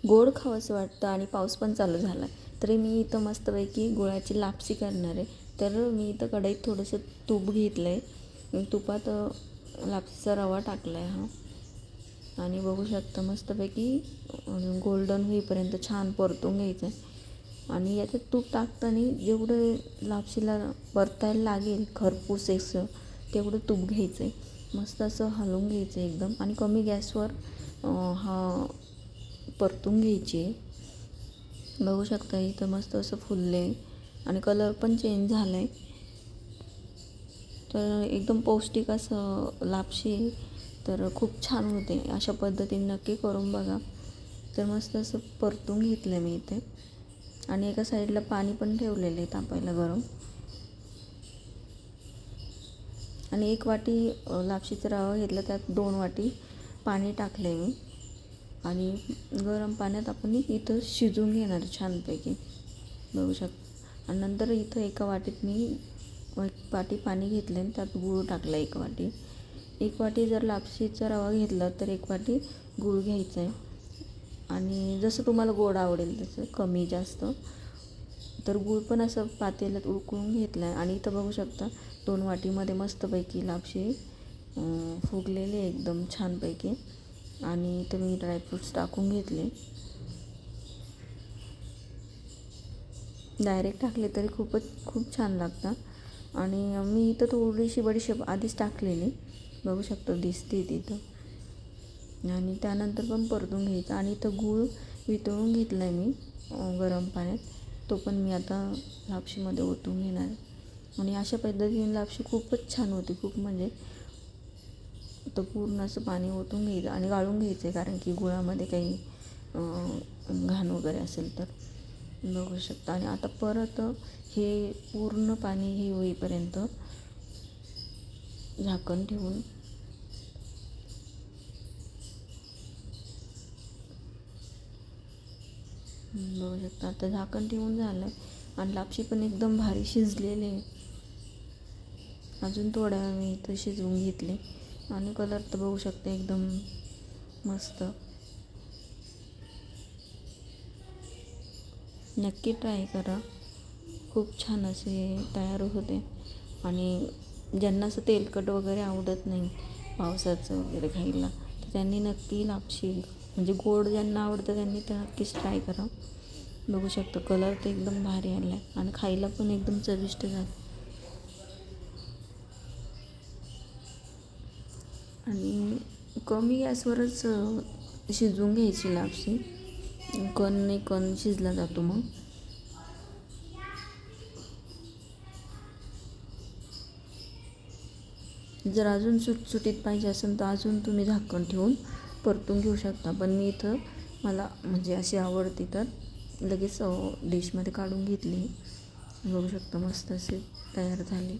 गोड खावंसं वाटतं आणि पाऊस पण चालू झाला आहे, तरी मी इथं मस्तपैकी गुळाची लापसी करणार आहे. तर मी इथं कढईत थोडंसं तूप घेतलं आहे, तुपात लापसीचा रवा टाकला आहे हा, आणि बघू शकता मस्तपैकी गोल्डन होईपर्यंत छान परतून घ्यायचं आहे. आणि याच्यात तूप टाकताना जेवढं लापशीला परतायला लागेल खरपूस असं तेवढं तूप घ्यायचं आहे. मस्त असं हलवून घ्यायचं आहे एकदम, आणि कमी गॅसवर हा परतून घ्यायची आहे. बघू शकता इथं मस्त असं फुललं आहे आणि कलर पण चेंज झाला आहे. तर एकदम पौष्टिक असं लापशी, तर खूप छान होते. अशा पद्धतीने नक्की करून बघा. तर मस्त असं परतून घेतलं मी इथे, आणि एका साईडला पाणी पण ठेवलेलं आहे तापायला गरम. आणि 1 वाटी लापशीचा रवा घेतला, त्यात 2 वाटी पाणी टाकले मी, आणि गरम पाण्यात आपण इथं शिजवून घेणार छानपैकी. बघू शकता. आणि नंतर इथं एका वाटीत मी 1 वाटी पाणी घेतलं आणि त्यात गूळ टाकला 1 वाटी. 1 वाटी जर लापशीचा रवा घेतला तर 1 वाटी गूळ घ्यायचा आहे. आणि जसं तुम्हाला गोड आवडेल तसं कमी जास्त. तर गूळ पण असं पातेल्यात उकळून घेतला आहे. आणि इथं बघू शकता 2 वाटीमध्ये मस्तपैकी लापशी फुगलेली आहे एकदम छानपैकी. आणि इथं मी ड्रायफ्रूट्स टाकून घेतले. डायरेक्ट टाकले तरी खूप छान लागतात. आणि मी इथं थोडीशी बडीशेप आधीच टाकलेली, बघू शकतो दिसते तिथं. आणि त्यानंतर पण परतून घ्यायचं. आणि इथं गूळ वितळून घेतला आहे मी गरम पाण्यात, तो पण मी आता लापशीमध्ये ओतून घेणार आहे. आणि अशा पद्धतीने लापशी खूपच छान होती, खूप म्हणजे. तर पूर्ण असं पाणी ओतून घ्यायचं आणि गाळून घ्यायचं आहे, कारण की गुळामध्ये काही घाण वगैरे असेल तर. बघू शकता. आणि आता परत हे पूर्ण पाणी हे होईपर्यंत झाकण ठेवून बघू शकता. आता झाकण ठेवून झालं आहे आणि लापशी पण एकदम भारी शिजलेली आहे. अजून थोड्या वेळ मी इथं शिजवून घेतले, आणि कलर तर बघू शकता एकदम मस्त. नक्की ट्राय करा, खूप छान असे तयार होते. आणि ज्यांना असं तेलकट वगैरे आवडत नाही पावसाचं वगैरे खायला, तर त्यांनी नक्की लापशी, म्हणजे गोड ज्यांना आवडतं त्यांनी तर नक्कीच ट्राय करा. बघू शकता कलर तर एकदम भारी आला आहे आणि खायला पण एकदम चविष्ट झालं. आणि कमी गॅसवरच शिजवून घ्यायची लापशी, कण शिजला जातो मग. जर अजून सुटसुटीत पाहिजे असेल तर अजून तुम्ही झाकण ठेवून परतून घेऊ शकता. पण मी इथं मला म्हणजे अशी आवडते तर लगेच डिशमध्ये काढून घेतली. बघू शकता मस्त असे तयार झाले.